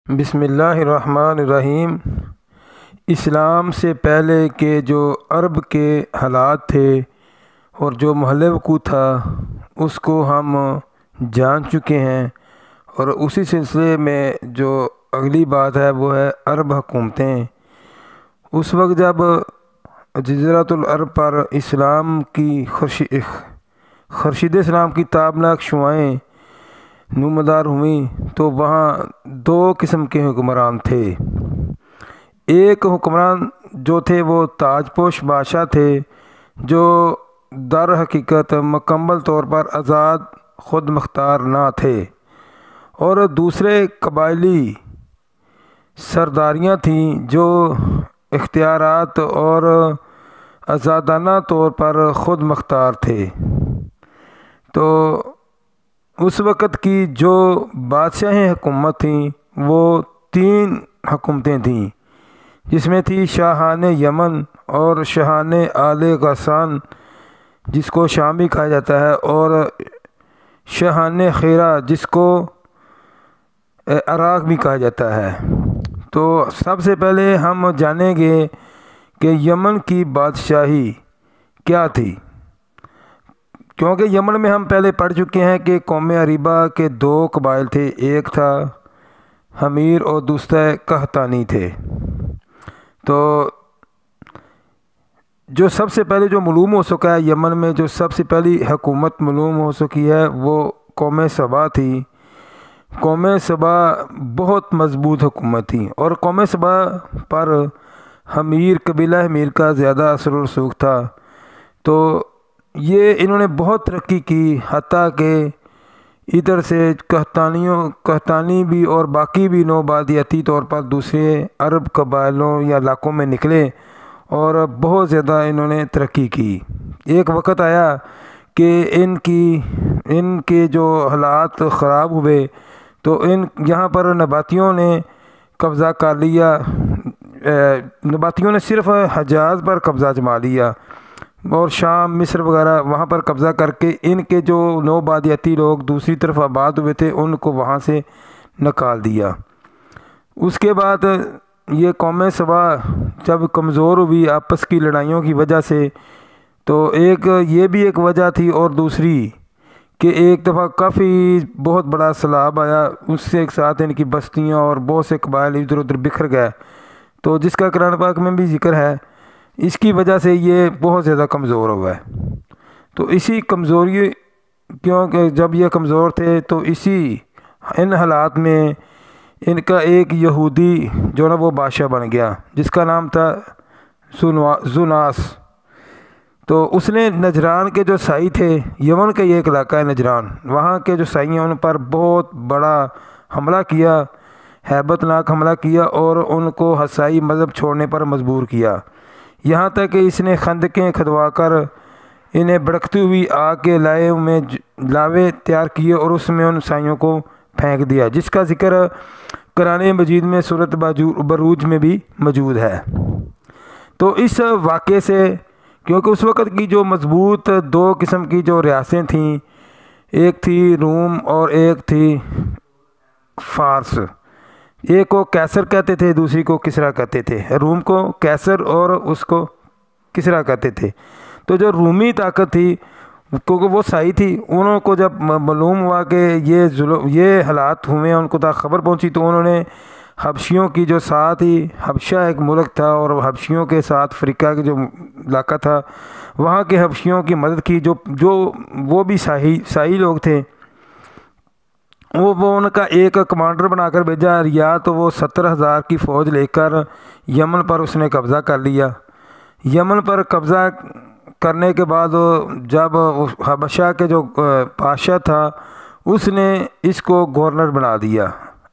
بسم اللہ الرحمن الرحیم۔ اسلام سے پہلے کے جو عرب کے حالات تھے اور جو محل وقوع تھا اس کو ہم جان چکے ہیں، اور اسی سلسلے میں جو اگلی بات ہے وہ ہے عرب حکومتیں۔ اس وقت جب جزیرۃ العرب پر اسلام کی خورشید اسلام کی تابناک شعاعیں نمودار ہوئیں تو وہاں دو قسم کے حکمران تھے۔ ایک حکمران جو تھے وہ تاج پوش بادشاہ تھے جو در حقیقت مکمل طور پر آزاد خود مختار نہ تھے، اور دوسرے قبائلی سرداریاں تھیں جو اختیارات اور آزادانہ طور پر خود مختار تھے۔ تو اس وقت کی جو بادشاہی حکومت تھیں وہ تین حکومتیں تھیں، جس میں تھی شاہان یمن اور شاہان آل غسان جس کو شام بھی کہا جاتا ہے، اور شاہان خیرہ جس کو عراق بھی کہا جاتا ہے۔ تو سب سے پہلے ہم جانیں گے کہ یمن کی بادشاہی کیا تھی، کیونکہ یمن میں ہم پہلے پڑھ چکے ہیں کہ قوم عریبہ کے دو قبائل تھے، ایک تھا حمیر اور دوسرا قحطانی تھے۔ تو جو سب سے پہلے جو معلوم ہو سکا ہے یمن میں، جو سب سے پہلی حکومت معلوم ہو سکی ہے وہ قوم سبا تھی۔ قوم سبا بہت مضبوط حکومت تھی، اور قوم سبا پر حمیر قبیلہ حمیر کا زیادہ اثر و رسوخ تھا۔ تو یہ انہوں نے بہت ترقی کی، حتیٰ کہ ادھر سے قحطانی بھی اور باقی بھی نوبادیاتی طور پر دوسرے عرب قبائلوں یا علاقوں میں نکلے اور بہت زیادہ انہوں نے ترقی کی۔ ایک وقت آیا کہ ان کے جو حالات خراب ہوئے تو یہاں پر نباتیوں نے قبضہ کر لیا۔ نباتیوں نے صرف حجاز پر قبضہ جما لیا اور شام، مصر وغیرہ وہاں پر قبضہ کر کے ان کے جو نوبادیاتی لوگ دوسری طرف آباد ہوئے تھے ان کو وہاں سے نکال دیا۔ اس کے بعد یہ قوم سبا جب کمزور ہوئی آپس کی لڑائیوں کی وجہ سے، تو یہ بھی ایک وجہ تھی، اور دوسری کہ ایک دفعہ کافی بہت بڑا سیلاب آیا، اس سے ایک ساتھ ان کی بستیاں اور بہت سے قبائل ادھر ادھر بکھر گئے، تو جس کا قرآن پاک میں بھی ذکر ہے۔ اس کی وجہ سے یہ بہت زیادہ کمزور ہوا ہے۔ تو اسی کمزوری، کیونکہ جب یہ کمزور تھے تو ان حالات میں ان کا ایک یہودی جو نا وہ بادشاہ بن گیا جس کا نام تھا زوناس۔ تو اس نے نجران کے جو سائی تھے، یمن کا یہ ایک علاقہ ہے نجران، وہاں کے جو سائی ہیں ان پر بہت بڑا حملہ کیا، ہیبت ناک حملہ کیا، اور ان کو عیسائی مذہب چھوڑنے پر مجبور کیا، یہاں تک کہ اس نے خندقیں کھدوا کر انہیں بھڑکتی ہوئی آگ کے لاوے تیار کیے اور اس میں ان عیسائیوں کو پھینک دیا، جس کا ذکر قرآن مجید میں سورۃ بروج میں بھی موجود ہے۔ تو اس واقعے سے، کیونکہ اس وقت کی جو مضبوط دو قسم کی جو ریاستیں تھیں، ایک تھی روم اور ایک تھی فارس، ایک کو کیسر کہتے تھے دوسری کو کسریٰ کہتے تھے، روم کو کیسر اور اس کو کسریٰ کہتے تھے۔ تو جو رومی طاقت تھی، کیونکہ وہ سائی تھی، انہوں کو جب معلوم ہوا کہ یہ حالات ہوئے ہیں، ان کو خبر پہنچی، تو انہوں نے حبشیوں کی جو ساتھ ہی، حبشہ ایک ملک تھا اور حبشیوں کے ساتھ افریقہ کے جو علاقہ تھا وہاں کے حبشیوں کی مدد کی، جو وہ بھی سائی لوگ تھے۔ وہ ان کا ایک کمانڈر بنا کر بھیجا، یا تو وہ 70,000 کی فوج لے کر یمن پر اس نے قبضہ کر لیا۔ یمن پر قبضہ کرنے کے بعد جب حبشہ کے جو بادشاہ تھا اس نے اس کو گورنر بنا دیا،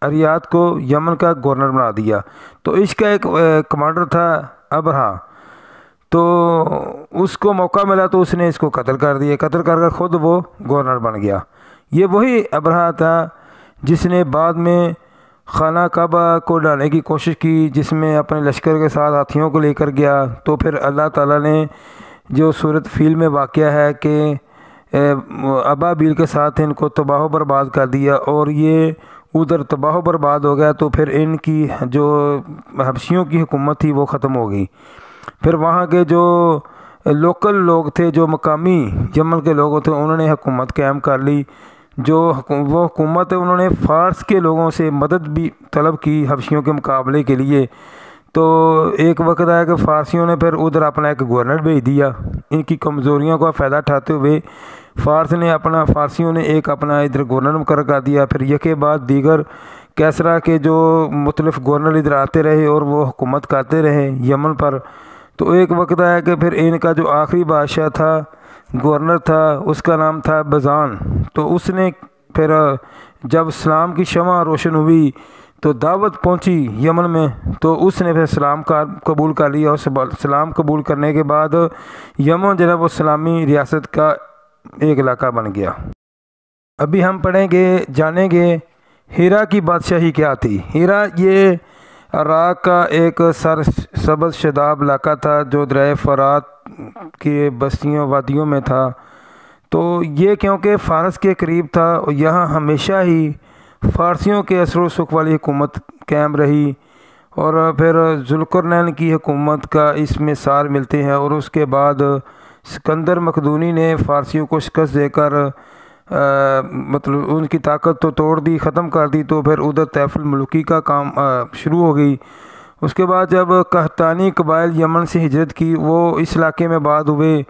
اریات کو یمن کا گورنر بنا دیا۔ تو اس کا ایک کمانڈر تھا ابرہا، تو اس کو موقع ملا تو اس نے اس کو قتل کر دیا، قتل کر خود وہ گورنر بن گیا۔ یہ وہی ابرہا تھا جس نے بعد میں خانہ کعبہ کو ڈھانے کی کوشش کی، جس میں اپنے لشکر کے ساتھ ہاتھیوں کو لے کر گیا۔ تو پھر اللہ تعالیٰ نے جو سورۃ فیل میں واقعہ ہے کہ ابابیل کے ساتھ ان کو تباہ و برباد کر دیا، اور یہ ادھر تباہ و برباد ہو گیا، تو پھر ان کی جو حبشیوں کی حکومت تھی وہ ختم ہو گئی۔ پھر وہاں کے جو لوکل لوگ تھے، جو مقامی یمن کے لوگ تھے، انہوں نے حکومت قائم کر لی۔ وہ حکومت انہوں نے فارس کے لوگوں سے مدد بھی طلب کی حبشیوں کے مقابلے کے لیے۔ تو ایک وقت آیا کہ فارسیوں نے پھر ادھر اپنا ایک گورنر بھیج دیا۔ ان کی کمزوریوں کا فائدہ اٹھاتے ہوئے فارسیوں نے ایک اپنا ادھر گورنر مقرر کر دیا۔ پھر یکے بعد دیگر کیسرا کے جو مختلف گورنر ادھر آتے رہے اور وہ حکومت کرتے رہے یمن پر۔ تو ایک وقت آیا کہ پھر ان کا جو آخری بادشاہ تھا، گورنر تھا، اس کا نام تھا بزان۔ تو اس نے پھر جب اسلام کی شمع روشن ہوئی تو دعوت پہنچی یمن میں، تو اس نے پھر اسلام کا قبول کر لیا، اور اسلام قبول کرنے کے بعد یمن جو ہے وہ اسلامی ریاست کا ایک علاقہ بن گیا۔ ابھی ہم جانیں گے ہیرا کی بادشاہی کیا تھی۔ ہیرا یہ عراق کا ایک سرسبز شاداب علاقہ تھا جو دریائے فرات کے بستیوں وادیوں میں تھا۔ تو یہ کیونکہ فارس کے قریب تھا، یہاں ہمیشہ ہی فارسیوں کے اثر و رسوخ والی حکومت قائم رہی، اور پھر ذوالقرنین کی حکومت کا اس میں سار ملتے ہیں۔ اور اس کے بعد سکندر مقدونی نے فارسیوں کو شکست دے کر مطلب ان کی طاقت تو توڑ دی، ختم کر دی۔ تو پھر ادھر طیف الملوکی کا کام شروع ہو گئی۔ اس کے بعد جب قحطانی قبائل یمن سے ہجرت کی، وہ اس علاقے میں آباد ہوئے،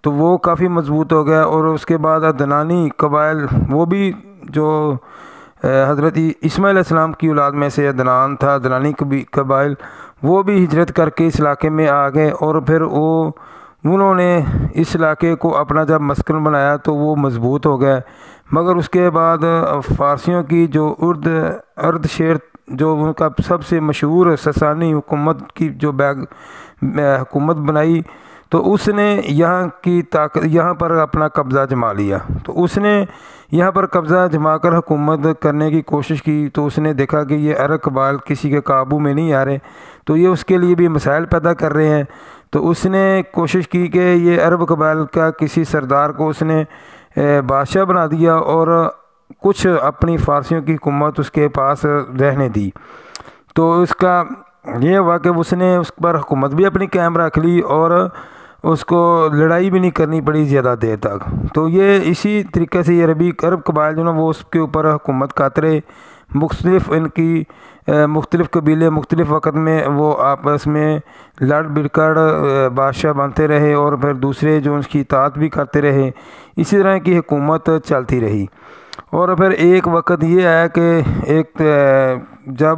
تو وہ کافی مضبوط ہو گیا۔ اور اس کے بعد عدنانی قبائل، وہ بھی جو حضرت اسماعیل علیہ السلام کی اولاد میں سے عدنان تھا، عدنانی قبائل، وہ بھی ہجرت کر کے اس علاقے میں آ گئے، اور پھر انہوں نے اس علاقے کو اپنا جب مسکن بنایا تو وہ مضبوط ہو گئے۔ مگر اس کے بعد فارسیوں کی جو ارد شیر جو ان کا سب سے مشہور ساسانی حکومت کی جو حکومت بنائی، تو اس نے یہاں پر اپنا قبضہ جما لیا۔ تو اس نے یہاں پر قبضہ جما کر حکومت کرنے کی کوشش کی، تو اس نے دیکھا کہ یہ عرب قبائل کسی کے قابو میں نہیں آ رہے، تو یہ اس کے لیے بھی مسائل پیدا کر رہے ہیں۔ تو اس نے کوشش کی کہ یہ عرب قبائل کا کسی سردار کو اس نے بادشاہ بنا دیا، اور کچھ اپنی فارسیوں کی حکومت اس کے پاس رہنے دی۔ تو اس کا یہ ہوا کہ اس نے اس پر حکومت بھی اپنی قائم رکھ لی، اور اس کو لڑائی بھی نہیں کرنی پڑی زیادہ دیر تک۔ تو یہ اسی طریقے سے یہ عرب قبائل جو نا وہ اس کے اوپر حکومت کرتے رہے۔ مختلف قبیلے مختلف وقت میں وہ آپس میں لڑ بڑھ کر بادشاہ بنتے رہے، اور پھر دوسرے جو ان کی اطاعت بھی کرتے رہے۔ اسی طرح کی حکومت چلتی رہی۔ اور پھر ایک وقت یہ آیا کہ جب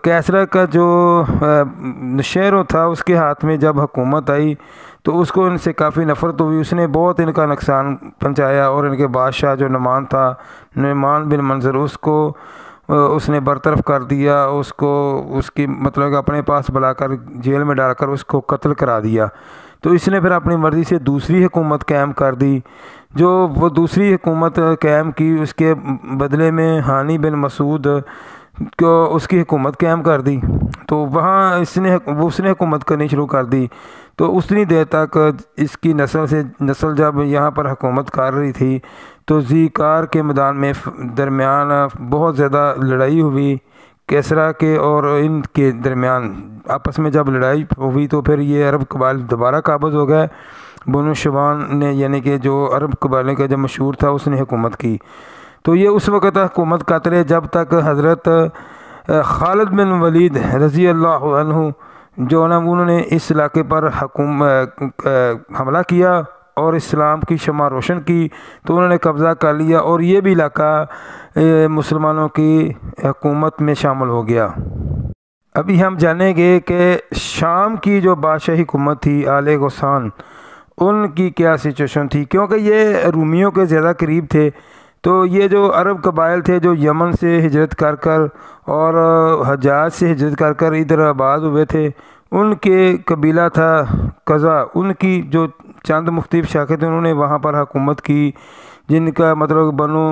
کیسرا کا جو شہر تھا اس کے ہاتھ میں جب حکومت آئی، تو اس کو ان سے کافی نفرت ہوئی، اس نے بہت ان کا نقصان پہنچایا، اور ان کے بادشاہ جو نعمان تھا، نعمان بن منظر، اس نے برطرف کر دیا، اس کی مطلب کہ اپنے پاس بلا کر جیل میں ڈال کر اس کو قتل کرا دیا۔ تو اس نے پھر اپنی مرضی سے دوسری حکومت قائم کر دی۔ جو وہ دوسری حکومت قائم کی، اس کے بدلے میں ہانی بن مسعود کو اس کی حکومت قائم کر دی۔ تو وہاں اس نے حکومت کرنی شروع کر دی۔ تو اتنی دیر تک اس کی نسل جب یہاں پر حکومت کر رہی تھی، تو ذیقار کے میدان میں درمیان بہت زیادہ لڑائی ہوئی، کیسرا کے اور ان کے درمیان آپس میں جب لڑائی ہوئی، تو پھر یہ عرب قبائل دوبارہ قابض ہو گئے۔ بنو شیبان نے، یعنی کہ جو عرب قبائل کا جو مشہور تھا، اس نے حکومت کی۔ تو یہ اس وقت حکومت کرتے رہے جب تک حضرت خالد بن ولید رضی اللہ عنہ جو نا انہوں نے اس علاقے پر حملہ کیا اور اسلام کی شمع روشن کی، تو انہوں نے قبضہ کر لیا، اور یہ بھی علاقہ مسلمانوں کی حکومت میں شامل ہو گیا۔ ابھی ہم جانیں گے کہ شام کی جو بادشاہی حکومت تھی آل غسان، ان کی کیا سچویشن تھی، کیونکہ یہ رومیوں کے زیادہ قریب تھے۔ تو یہ جو عرب قبائل تھے جو یمن سے ہجرت کر اور حجاز سے ہجرت کر ادھر آباد ہوئے تھے، ان کے قبیلہ تھا قزا، ان کی جو چند مختلف شاخیں تھیں، انہوں نے وہاں پر حکومت کی، جن کا مطلب بنو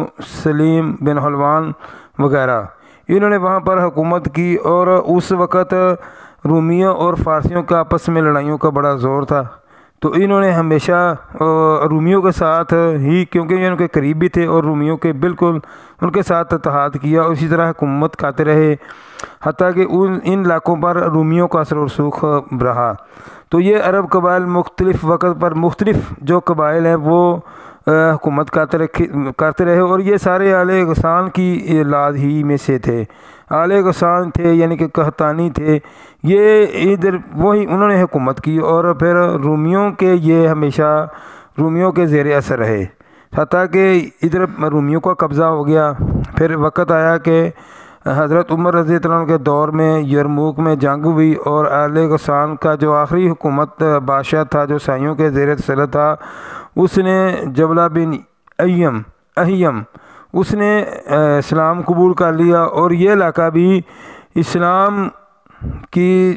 سلیم بن حلوان وغیرہ، انہوں نے وہاں پر حکومت کی۔ اور اس وقت رومیوں اور فارسیوں کا آپس میں لڑائیوں کا بڑا زور تھا۔ تو انہوں نے ہمیشہ رومیوں کے ساتھ ہی، کیونکہ یہ ان کے قریب بھی تھے، اور رومیوں کے بالکل ان کے ساتھ اتحاد کیا، اور اسی طرح حکومت کرتے رہے، حتیٰ کہ ان علاقوں پر رومیوں کا اثر و رسوخ رہا۔ تو یہ عرب قبائل مختلف وقت پر مختلف جو قبائل ہیں وہ حکومت کرتے رہے، اور یہ سارے آل غسان کی اولاد ہی میں سے تھے۔ آل غسان تھے یعنی کہ قحطانی تھے، یہ ادھر وہی انہوں نے حکومت کی، اور پھر رومیوں کے یہ ہمیشہ رومیوں کے زیر اثر رہے، حتیٰ کہ ادھر رومیوں کا قبضہ ہو گیا۔ پھر وقت آیا کہ حضرت عمر رضی اللہ عنہ کے دور میں یرموک میں جنگ ہوئی، اور آل غسان کا جو آخری حکومت بادشاہ تھا جو عیسائیوں کے زیر تسلط تھا، اس نے جبلہ بن اہیم اس نے اسلام قبول کر لیا، اور یہ علاقہ بھی اسلام کی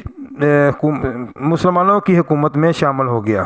مسلمانوں کی حکومت میں شامل ہو گیا۔